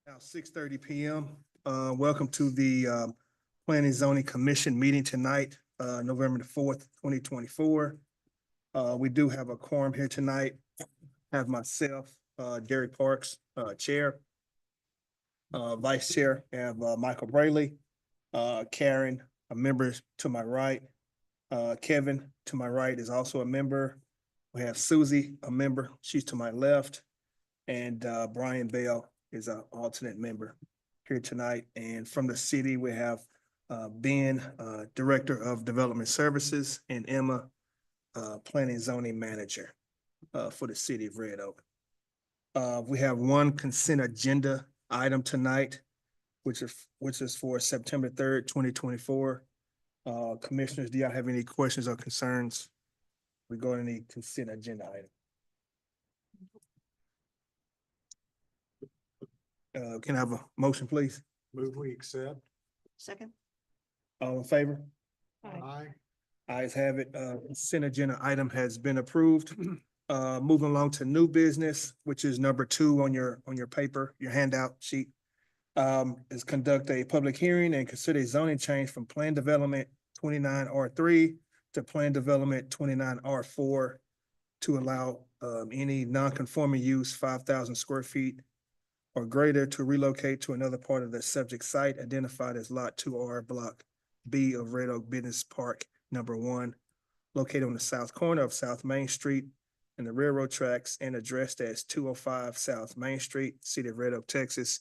Now 6:30 PM. Welcome to the Planning and Zoning Commission meeting tonight, November the 4th, 2024. We do have a quorum here tonight. Have myself, Derek Parks, Chair. Vice Chair, have Michael Brayley, Karen, a member to my right. Kevin, to my right, is also a member. We have Susie, a member, she's to my left. And Brian Bell is an alternate member here tonight. And from the city, we have Ben, Director of Development Services, and Emma, Planning and Zoning Manager for the city of Red Oak. We have one consent agenda item tonight, which is for September 3rd, 2024. Commissioners, do y'all have any questions or concerns regarding the consent agenda item? Can I have a motion, please? Move we accept. Second. All in favor? Aye. Ayes have it. Consent agenda item has been approved. Moving along to new business, which is number 2 on your paper, your handout sheet. Is conduct a public hearing and consider a zoning change from Plan Development 29R3 to Plan Development 29R4 to allow any non-conforming use 5,000 square feet or greater to relocate to another part of the subject site identified as Lot 2R Block B of Red Oak Business Park Number 1, located on the south corner of South Main Street and the railroad tracks and addressed as 205 South Main Street, City of Red Oak, Texas.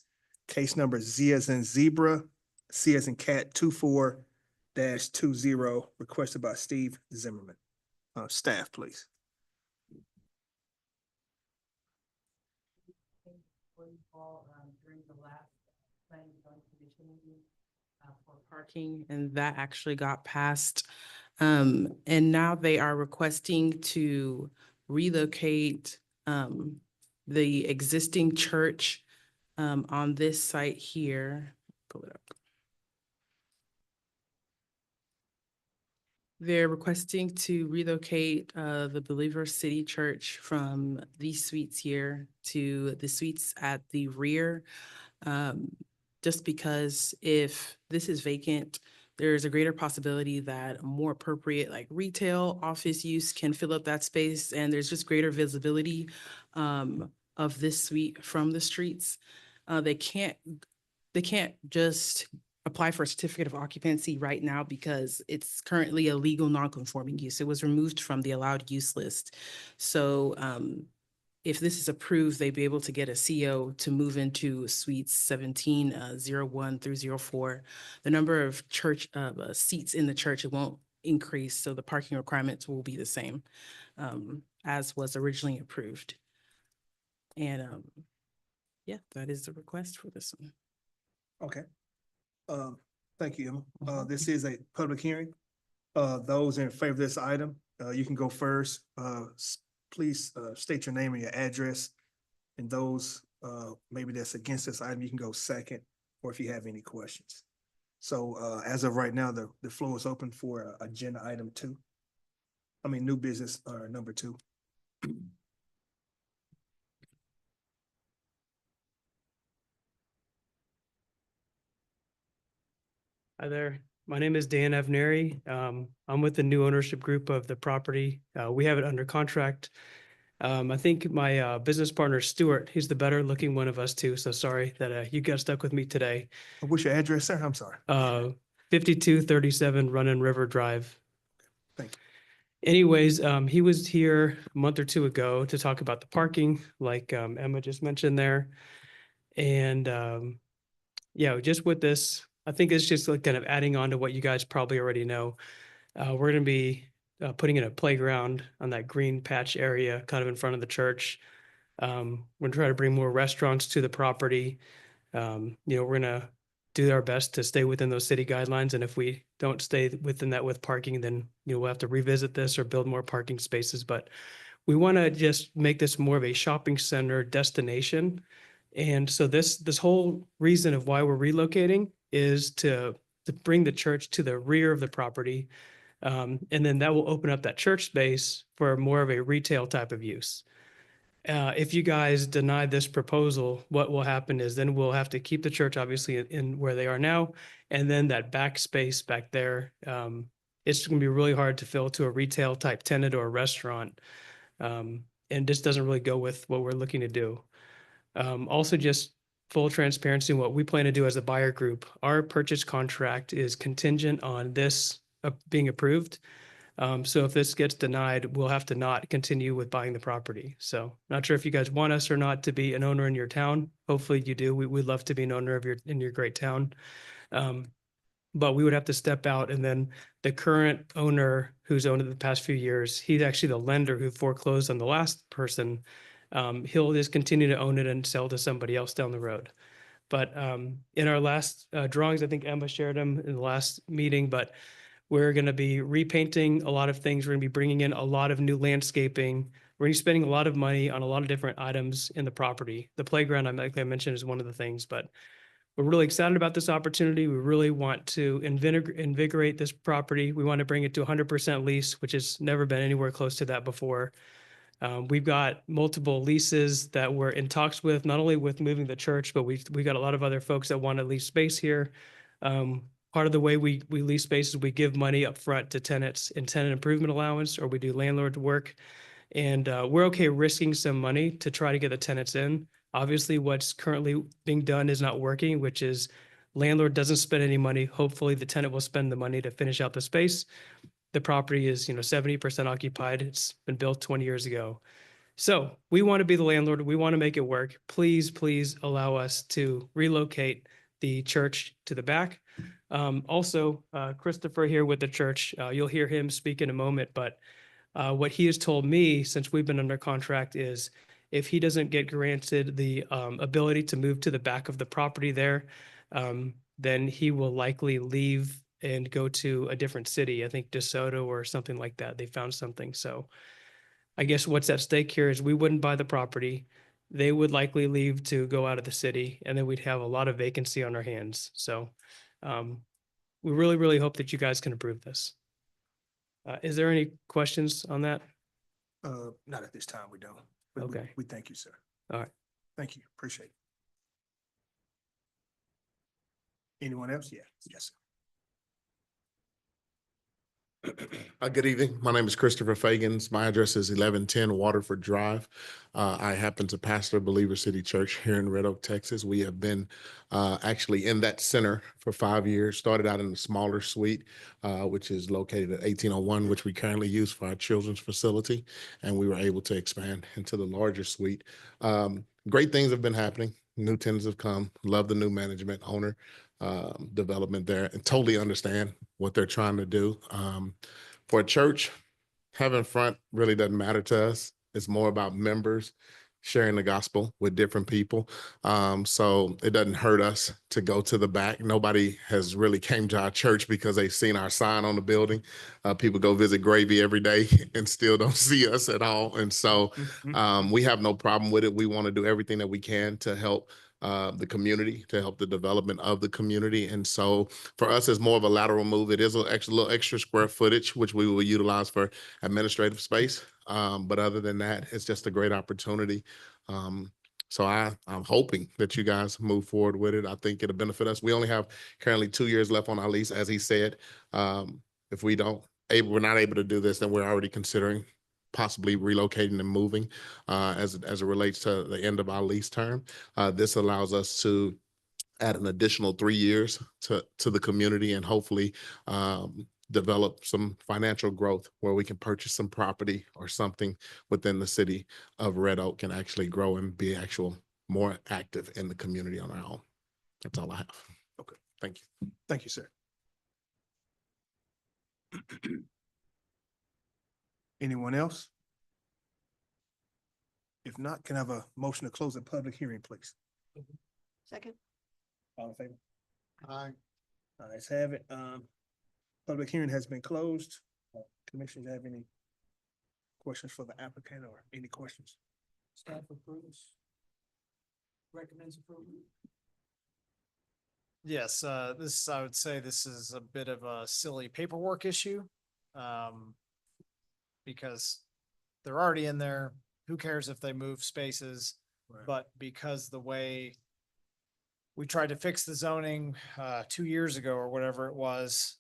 Case number Z as in zebra, C as in cat 24-20, requested by Steve Zimmerman. Staff, please. During the last planning and zoning commission meeting for parking, and that actually got passed. And now they are requesting to relocate the existing church on this site here. Pull it up. They're requesting to relocate the Believer City Church from these suites here to the suites at the rear. Just because if this is vacant, there's a greater possibility that more appropriate like retail office use can fill up that space, and there's just greater visibility of this suite from the streets. They can't just apply for a certificate of occupancy right now because it's currently a legal non-conforming use. It was removed from the allowed use list. So if this is approved, they'd be able to get a CO to move into suites 1701 through 04. The number of church seats in the church, it won't increase. So the parking requirements will be the same as was originally approved. And yeah, that is the request for this one. Okay. Thank you, Emma. This is a public hearing. Those in favor of this item, you can go first. Please state your name and your address. And those maybe that's against this item, you can go second, or if you have any questions. So as of right now, the floor is open for agenda item 2. I mean, new business number 2. Hi there. My name is Dan Avneri. I'm with the new ownership group of the property. We have it under contract. I think my business partner, Stuart, he's the better looking one of us too. So sorry that you got stuck with me today. What's your address, sir? I'm sorry. 5237 Running River Drive. Thank you. Anyways, he was here a month or 2 ago to talk about the parking, like Emma just mentioned there. And yeah, just with this, I think it's just like kind of adding on to what you guys probably already know. We're going to be putting in a playground on that green patch area kind of in front of the church. We're going to try to bring more restaurants to the property. We're going to do our best to stay within those city guidelines. And if we don't stay within that with parking, then we'll have to revisit this or build more parking spaces. But we want to just make this more of a shopping center destination. And so this whole reason of why we're relocating is to bring the church to the rear of the property. And then that will open up that church space for more of a retail type of use. If you guys deny this proposal, what will happen is then we'll have to keep the church obviously in where they are now. And then that back space back there, it's going to be really hard to fill to a retail type tenant or a restaurant. And this doesn't really go with what we're looking to do. Also, just full transparency, what we plan to do as a buyer group, our purchase contract is contingent on this being approved. So if this gets denied, we'll have to not continue with buying the property. So not sure if you guys want us or not to be an owner in your town. Hopefully you do. We'd love to be an owner of in your great town. But we would have to step out, and then the current owner who's owned it the past few years, he's actually the lender who foreclosed on the last person. He'll just continue to own it and sell to somebody else down the road. But in our last drawings, I think Emma shared them in the last meeting, but we're going to be repainting a lot of things. We're going to be bringing in a lot of new landscaping. We're going to be spending a lot of money on a lot of different items in the property. The playground, like I mentioned, is one of the things, but we're really excited about this opportunity. We really want to invigorate this property. We want to bring it to 100% lease, which has never been anywhere close to that before. We've got multiple leases that we're in talks with, not only with moving the church, but we got a lot of other folks that want to lease space here. Part of the way we lease space is we give money up front to tenants in tenant improvement allowance, or we do landlord work. And we're okay risking some money to try to get the tenants in. Obviously, what's currently being done is not working, which is landlord doesn't spend any money. Hopefully the tenant will spend the money to finish out the space. The property is, 70% occupied. It's been built 20 years ago. So we want to be the landlord. We want to make it work. Please, please allow us to relocate the church to the back. Also, Christopher here with the church, you'll hear him speak in a moment, but what he has told me since we've been under contract is if he doesn't get granted the ability to move to the back of the property there, then he will likely leave and go to a different city, I think DeSoto or something like that. They found something. So I guess what's at stake here is we wouldn't buy the property. They would likely leave to go out of the city, and then we'd have a lot of vacancy on our hands. So we really, really hope that you guys can approve this. Is there any questions on that? Not at this time, we don't. But Okay. We thank you, sir. All right. Thank you, appreciate it. Anyone else? Yeah, yes, Good evening. My name is Christopher Fagans. My address is 1110 Waterford Drive. I happen to pastor Believer City Church here in Red Oak, Texas. We have been actually in that center for 5 years. Started out in the smaller suite, which is located at 1801, which we currently use for our children's facility. And we were able to expand into the larger suite. Great things have been happening. New tenants have come. Love the new management owner. Development there, and totally understand what they're trying to do. For a church, having front really doesn't matter to us. It's more about members sharing the gospel with different people. So it doesn't hurt us to go to the back. Nobody has really came to our church because they've seen our sign on the building. People go visit Gravy every day and still don't see us at all. And so we have no problem with it. We want to do everything that we can to help the community, to help the development of the community. And so for us, it's more of a lateral move. It is a little extra square footage, which we will utilize for administrative space. But other than that, it's just a great opportunity. So I'm hoping that you guys move forward with it. I think it'll benefit us. We only have currently 2 years left on our lease, as he said. If we're not able to do this, then we're already considering possibly relocating and moving as it relates to the end of our lease term. This allows us to add an additional 3 years to the community and hopefully develop some financial growth where we can purchase some property or something within the city of Red Oak and actually grow and be more active in the community on our own. That's all I have. Okay. Thank you. Thank you, sir. Anyone else? If not, can I have a motion to close the public hearing, please? Second. All in favor? Aye. Let's have it. Public hearing has been closed. Commissioners have any questions for the applicant or any questions? Staff approves. Recommends approval. Yes, I would say this is a bit of a silly paperwork issue. Because they're already in there, who cares if they move spaces? Right. But because the way we tried to fix the zoning 2 years ago or whatever it was,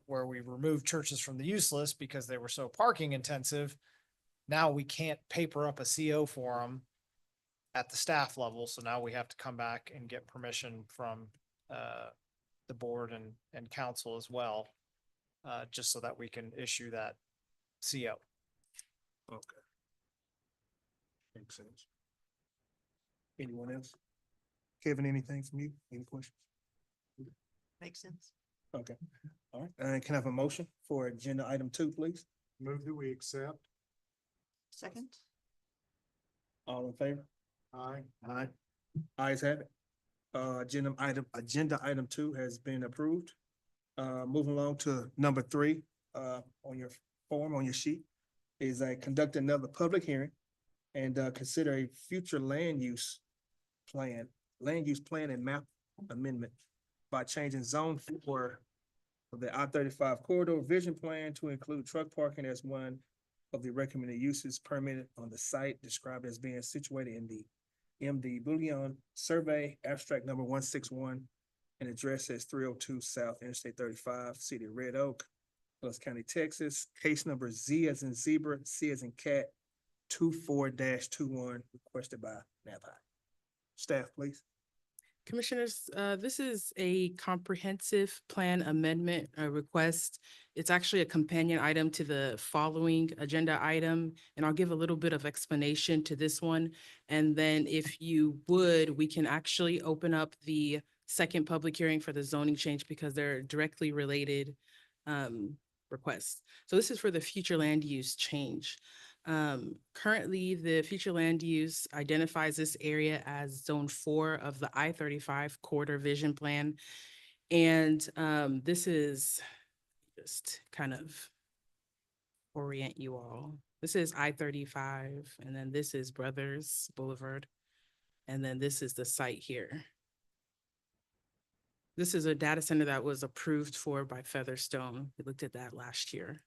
where we removed churches from the use list because they were so parking intensive. Now we can't paper up a CO for them at the staff level. So now we have to come back and get permission from the board and council as well, just so that we can issue that CO. Okay. Makes sense. Anyone else? Kevin, anything from you? Any questions? Makes sense. Okay, all right. And can I have a motion for agenda item 2, please? Move that we accept. Second? All in favor? Aye. Aye. Ayes have it. Agenda item 2 has been approved. Moving along to number 3, on your form, on your sheet, is conduct another public hearing and consider a future land use plan and map amendment by changing zone for the I-35 corridor vision plan to include truck parking as one of the recommended uses permitted on the site described as being situated in the MD Bullion Survey, abstract number 161, and address as 302 South Interstate 35, City of Red Oak, Plus County, Texas. Case number Z as in zebra, C as in cat, 24-21, requested by NAPI. Staff, please. Commissioners, this is a comprehensive plan amendment request. It's actually a companion item to the following agenda item, and I'll give a little bit of explanation to this one. And then if you would, we can actually open up the second public hearing for the zoning change because they're directly related requests. So this is for the future land use change. Currently, the future land use identifies this area as Zone 4 of the I-35 corridor vision plan. And this is just kind of orient you all. This is I-35, and then this is Brothers Boulevard, and then this is the site here. This is a data center that was approved for by Featherstone. We looked at that last year.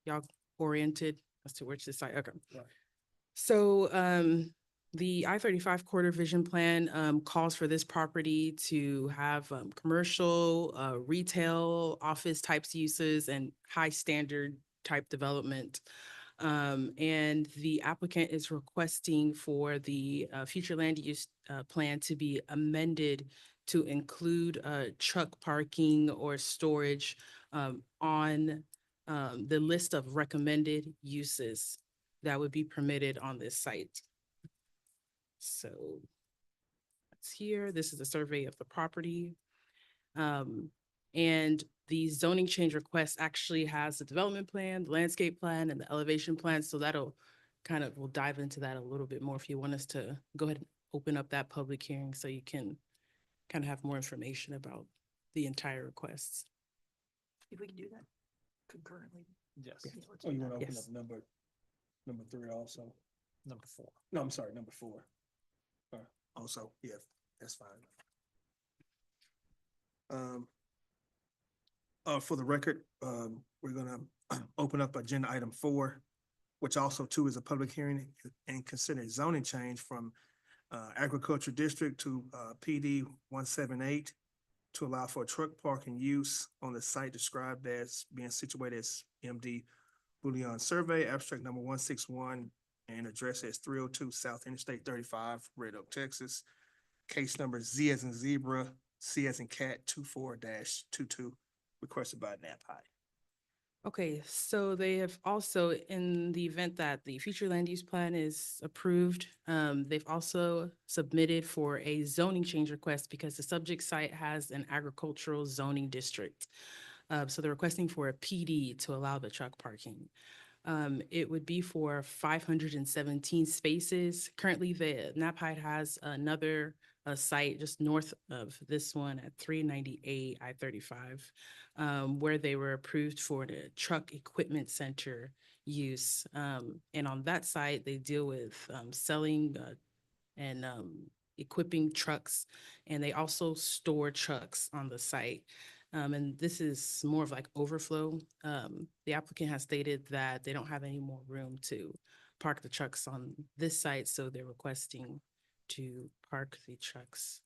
Y'all oriented as to which the site, okay. Right. So the I-35 corridor vision plan calls for this property to have commercial, retail, office types uses and high standard type development. And the applicant is requesting for the future land use plan to be amended to include truck parking or storage on the list of recommended uses that would be permitted on this site. So that's here. This is a survey of the property. And the zoning change request actually has the development plan, the landscape plan, and the elevation plan. So that'll we'll dive into that a little bit more if you want us to go ahead and open up that public hearing so you can kind of have more information about the entire request. If we can do that concurrently. Yes. Yeah, let's Oh, do you that. want to open Yes. up number 3 also? Number 4. No, I'm sorry, number 4. Also, yeah, that's fine. For the record, we're gonna open up agenda item 4, which also too is a public hearing and consider zoning change from agriculture district to PD 178 to allow for truck parking use on the site described as being situated as MD Bullion Survey, abstract number 161, and address as 302 South Interstate 35, Red Oak, Texas. Case number Z as in zebra, C as in cat, 24-22, requested by NAPI. Okay, so they have also, in the event that the future land use plan is approved, they've also submitted for a zoning change request because the subject site has an agricultural zoning district. So they're requesting for a PD to allow the truck parking. It would be for 517 spaces. Currently, the NAPI has another site just north of this one at 398 I-35, where they were approved for the truck equipment center use. And on that site, they deal with selling and equipping trucks, and they also store trucks on the site. And this is more of like overflow. The applicant has stated that they don't have any more room to park the trucks on this site, so they're requesting to park the trucks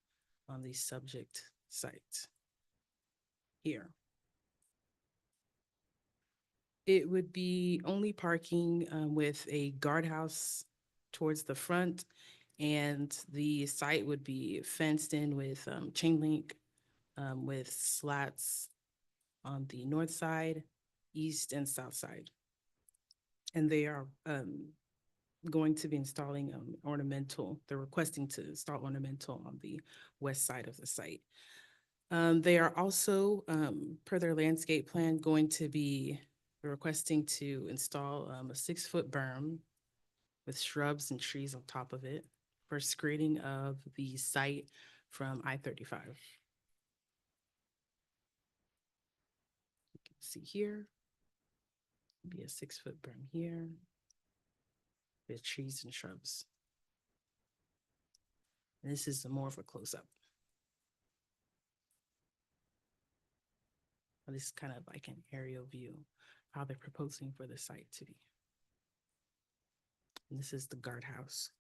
on the subject site here. It would be only parking with a guardhouse towards the front, and the site would be fenced in with chain link with slats on the north side, east and south side. And they are going to be installing ornamental, they're requesting to install ornamental on the west side of the site. They are also, per their landscape plan, going to be requesting to install a 6-foot berm with shrubs and trees on top of it for screening of the site from I-35. You can see here, be a 6-foot berm here with trees and shrubs. And this is more of a close-up. This is kind of like an aerial view, how they're proposing for the site to be. And this is the guardhouse.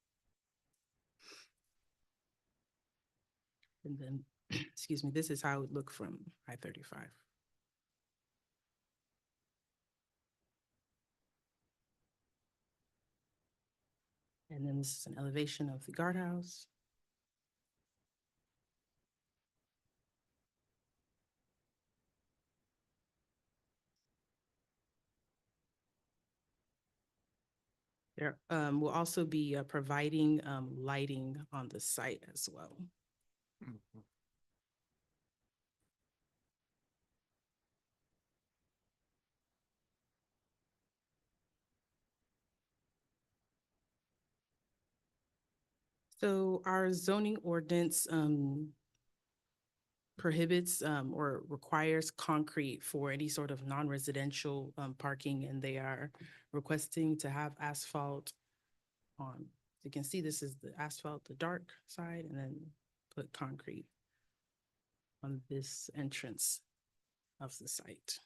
And then, excuse me, this is how it would look from I-35. And then this is an elevation of the guardhouse. There will also be providing lighting on the site as well. So our zoning ordinance prohibits or requires concrete for any sort of non-residential parking, and they are requesting to have asphalt on. You can see this is the asphalt, the dark side, and then put concrete on this entrance of the site.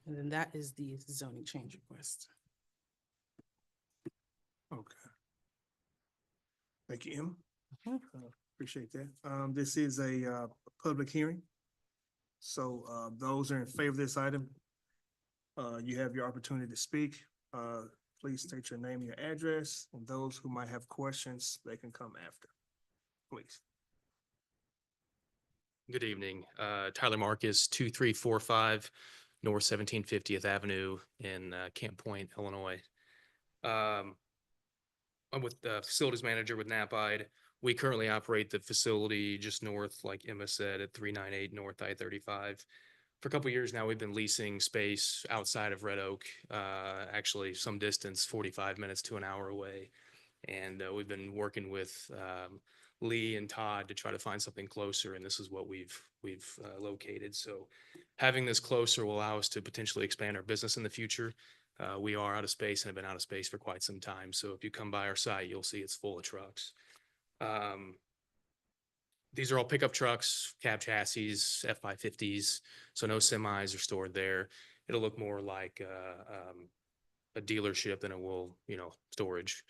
And then that is the zoning change request. Okay. Thank you, Em. Mhm. Appreciate that. This is a public hearing. So those are in favor of this item. You have your opportunity to speak. Please state your name and your address, and those who might have questions, they can come after. Please. Good evening. Tyler Marcus, 2345 North 1750th Avenue in Camp Point, Illinois. I'm with the facilities manager with Napide. We currently operate the facility just north, like Emma said, at 398 North I-35. For a couple of years now, we've been leasing space outside of Red Oak, actually some distance, 45 minutes to an hour away. And we've been working with Lee and Todd to try to find something closer, and this is what we've located. So having this closer will allow us to potentially expand our business in the future. We are out of space and have been out of space for quite some time. So if you come by our site, you'll see it's full of trucks. These are all pickup trucks, cab chassis, F-550s, so no semis are stored there. It'll look more like a dealership than it will, storage.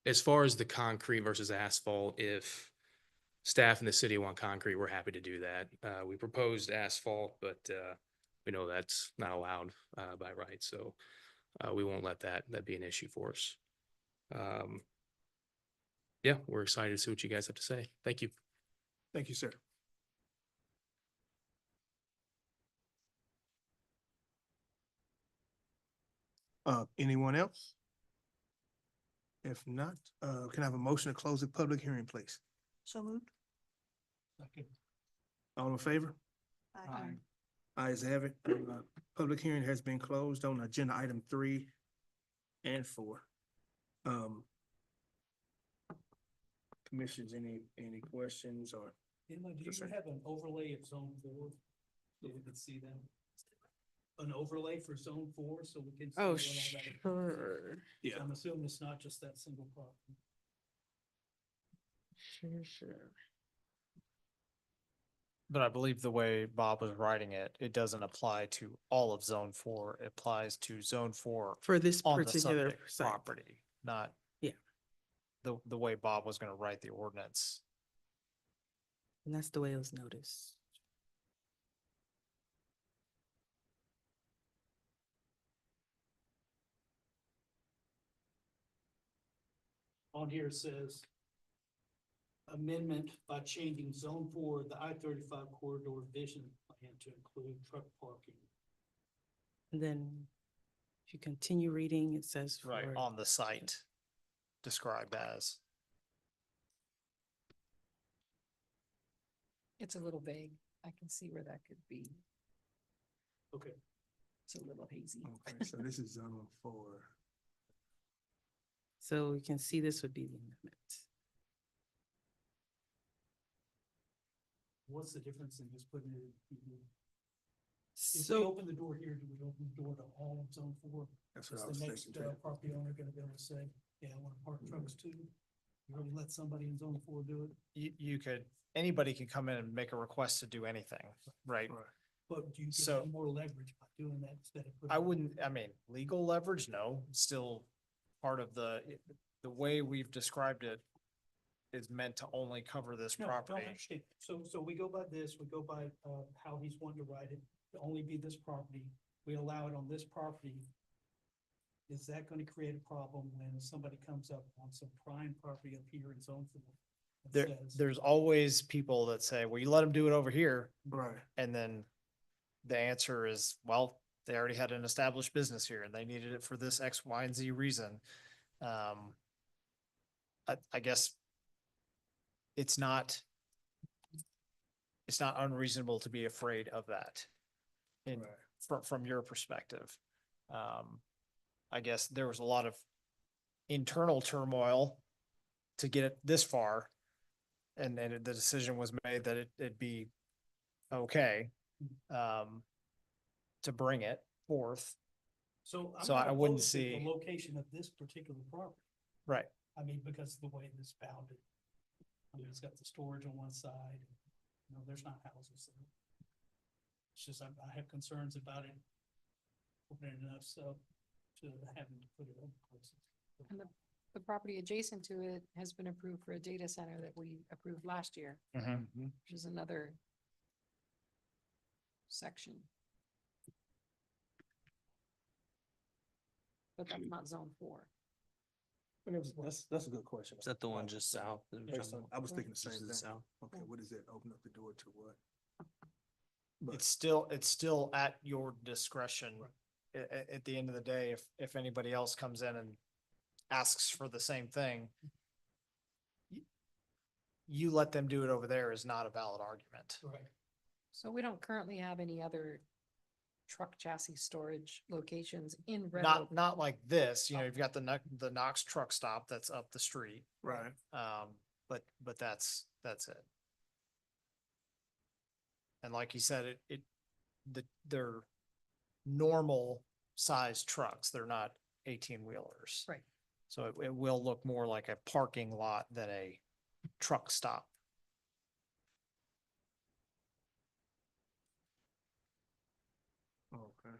As far as the concrete versus asphalt, if staff in the city want concrete, we're happy to do that. We proposed asphalt, but we know that's not allowed by right, so we won't let that be an issue for us. Yeah, we're excited to see what you guys have to say. Thank you. Thank you, sir. Anyone else? If not, can I have a motion to close the public hearing, please? So moved. All in favor? Aye. Ayes have it. Public hearing has been closed on agenda item 3 and 4. Commissioners, any questions or? Emma, do Yes, sir. have an overlay of zone 4 so we could see them? an overlay for zone 4, so we can. see Oh, what all that is. sure. Yeah. I'm assuming it's not just that single property. Sure. But I believe the way Bob was writing it, it doesn't apply to all of zone 4. It applies to zone 4 For this on the particular subject site. property, not Yeah. the way Bob was gonna write the ordinance. And that's the way it was noticed. On here it says amendment by changing zone 4, of the I-35 corridor vision plan to include truck parking. And then if you continue reading, it says. Right, for- on the site described as. It's a little vague. I can see where that could be. Okay. It's a little hazy. Okay, so this is zone 4. So we can see this would be the amendment. What's the difference in just putting it in? If we So, open the door here, do we open the door to all of zone 4? That's Is what I the was next thinking. too. property owner gonna be able to say, yeah, I wanna park trucks too? You really let somebody in zone 4 do it? You could, anybody can come in and make a request to do anything, right? Right. But do you So- get more leverage by doing that instead of? putting I it- wouldn't, I mean, legal leverage, no, still part of the way we've described it is meant to only cover this No, I don't property. understand. So we go by this, we go by, how he's wanting to write it, to only be this property. We allow it on this property. Is that gonna create a problem when somebody comes up on some prime property up here in zone 4? and says, There's always people that say, well, you let them do it over here. Right. And then the answer is, well, they already had an established business here and they needed it for this X, Y, and Z reason. I guess it's not unreasonable to be afraid of that in, Right. from your perspective. I guess there was a lot of internal turmoil to get it this far. And then the decision was made that it'd be okay, to bring it forth. So. I'm So not I wouldn't opposed to see- The location of this particular property. Right. I mean, because of the way it's bounded. I mean, it's got the storage on one side, you know, there's not houses there. It's just, I have concerns about it. Opening enough stuff to having to put it other places. And the property adjacent to it has been approved for a data center that we approved last year, which is another section. But that's not zone 4. That's a good question. Is that the one just south? that we're Based talking on- about? I was thinking the Just same to the thing. south? Okay, what is it? Open up the door to what? But- It's still at your discretion. At the end of the day, if anybody else comes in and asks for the same thing, you let them do it over there is not a valid argument. Right. So we don't currently have any other truck chassis storage locations in Red Not, Oak. not like this, you know, you've got the Knox truck stop that's up the street. Right. But that's it. And like you said, they're normal size trucks. They're not 18-wheelers. Right. So it will look more like a parking lot than a truck stop. Okay.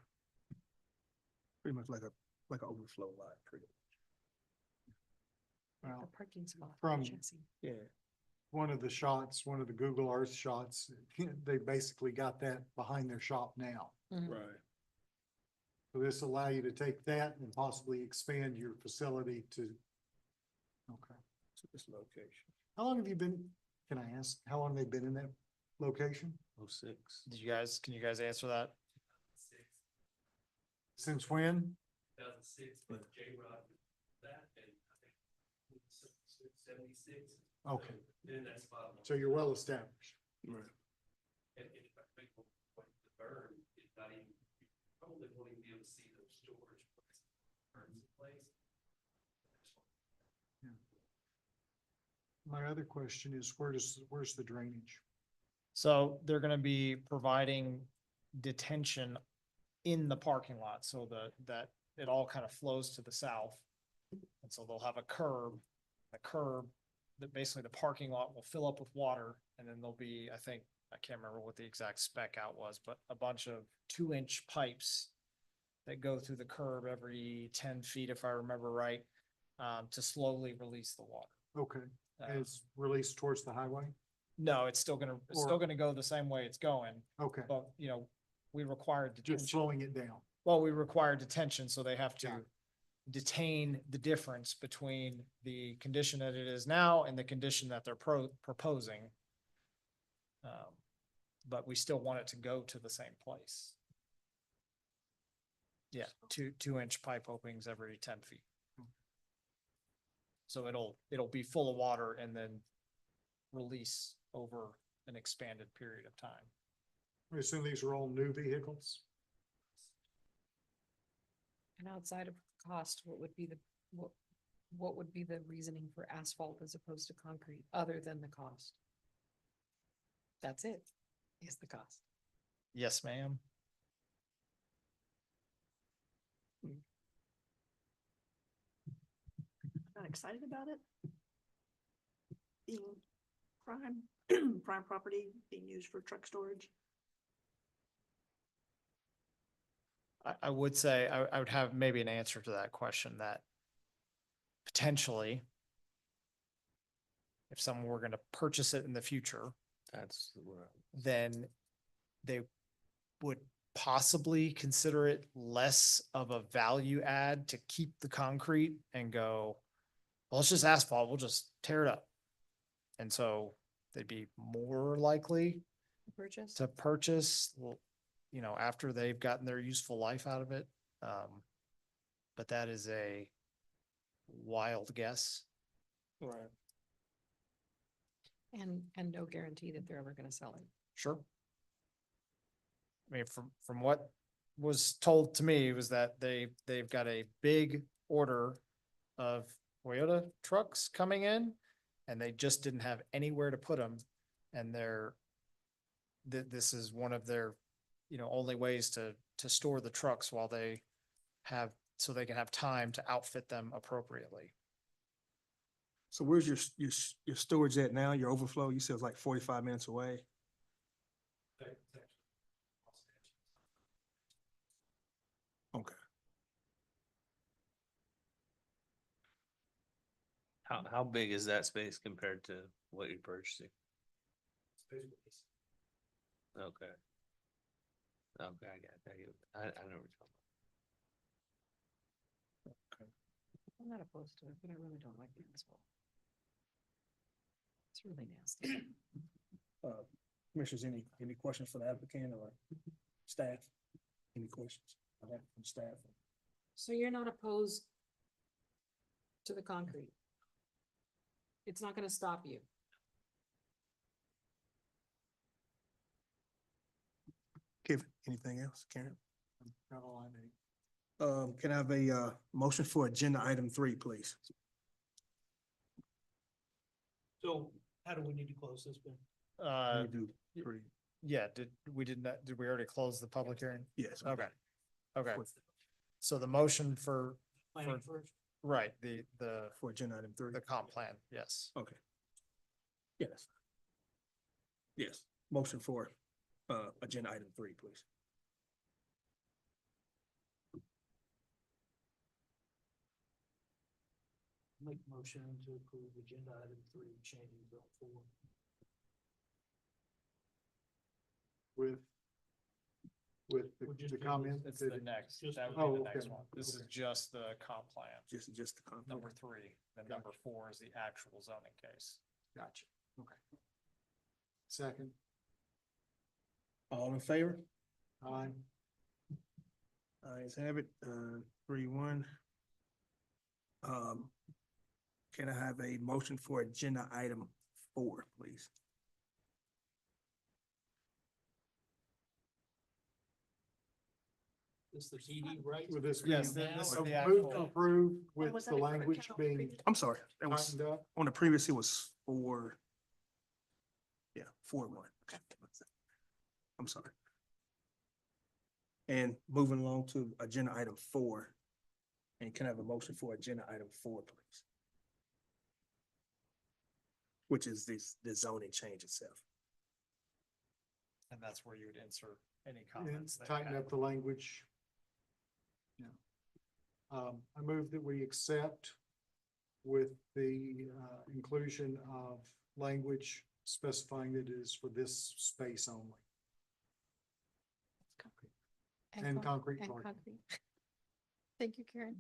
Pretty much like an overflow lot, pretty. A Well, parking spot. for from- chassis. Yeah. one of the shots, one of the Google Earth shots, they basically got that behind their shop now. Mhm. Right. So this allow you to take that and possibly expand your facility to. Okay. So this location. How long have you been, can I ask, how long they've been in that location? 06. Can you guys answer that? Since when? 2006, but J-Rod did that, and I think 76. Okay, Then that's about. so you're well established. Right. And if I think what the burn, it's not even, you probably won't even be able to see those storage places, burns in place. My other question is, where's the drainage? So they're gonna be providing detention in the parking lot, so that it all kind of flows to the south. And so they'll have a curb, that basically the parking lot will fill up with water, and then there'll be, I think, I can't remember what the exact spec out was, but a bunch of 2-inch pipes that go through the curb every 10 feet, if I remember right, to slowly release the water. Okay, Uh, it's released towards the highway? No, it's still Or- gonna go the same way it's going, Okay, but, we required just detention. slowing it down. Well, we require detention, so they have to Got it. detain the difference between the condition that it is now and the condition that they're proposing. But we still want it to go to the same place. Yeah, 2-inch pipe openings every 10 feet. So it'll be full of water and then release over an expanded period of time. I assume these are all new vehicles? And outside of cost, what would be what would be the reasoning for asphalt as opposed to concrete, other than the cost? That's it, is the cost. Yes, ma'am. Not excited about it? Being prime, prime property being used for truck storage. I would say, I would have maybe an answer to that question, that potentially, if someone were gonna purchase it in the future, That's then they would possibly consider it less of a value add to keep the concrete and go, well, it's just asphalt, we'll just tear it up. And so they'd be more likely Purchase? to purchase, after they've gotten their useful life out of it. But that is a wild guess. Right. And no guarantee that they're ever gonna sell it. Sure. I mean, from what was told to me was that they've got a big order of Toyota trucks coming in, and they just didn't have anywhere to put them. And this is one of their, only ways to store the trucks while they so they can have time to outfit them appropriately. So where's your storage at now? Your overflow? You said it's like 45 minutes away. Okay. How big is that space compared to what you're purchasing? Okay. Okay, I got that. I know what you're talking I'm not opposed to it, but I really don't like the asphalt. It's really nasty. Commissioners, any questions for the applicant or staff? Any questions? I have from staff. So you're not opposed to the concrete? It's not gonna stop you? Kevin, anything else? Karen? Not all I need. Can I have a motion for agenda item 3, please? So how do we need to close this, Ben? We do 3. Yeah, did we already close the public hearing? Yes. Okay. Okay. So the motion for, Planning first? right, the For agenda item 3. comp plan, yes. Okay. Yes. Yes, motion for agenda item 3, please. Make motion to approve agenda item 3, changing zone 4. With We're just the doing comment. It's that the it- next, just that the- would be Oh, the next okay. one. This is Okay. just the comp plan, Just the comment. number 3, then number 4 is the actual zoning case. Gotcha, okay. Second, All in favor? aye. Ayes have it, 3-1. Can I have a motion for agenda item 4, please? This the PD, right? With this. Yes, being- this is a the move actual- to approve Oh, with was the that a different language count? being I'm sorry, that was, tightened up. on the previous, it was 4. Yeah, 4-1. I'm sorry. And moving along to agenda item 4. And can I have a motion for agenda item 4, please? Which is the zoning change itself. And that's where you would insert any And comments. that you tighten have. up the language. Yeah. I move that we accept with the inclusion of language specifying that it is for this space only. And concrete And parking. concrete. Thank you, Karen.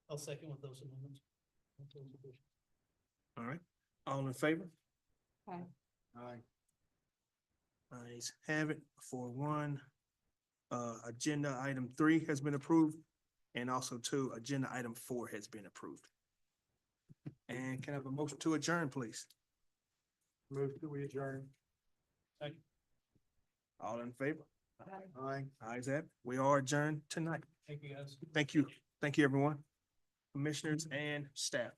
I'll second with those amendments. All right, all in favor? Aye. Aye. Ayes have it, 4-1. Agenda item 3 has been approved, and also agenda item 4 has been approved. And can I have a motion to adjourn, please? Move that we adjourn. All in favor? Aye. Ayes have it. We are adjourned tonight. Thank you, guys. Thank you. Thank you, everyone. Commissioners and staff.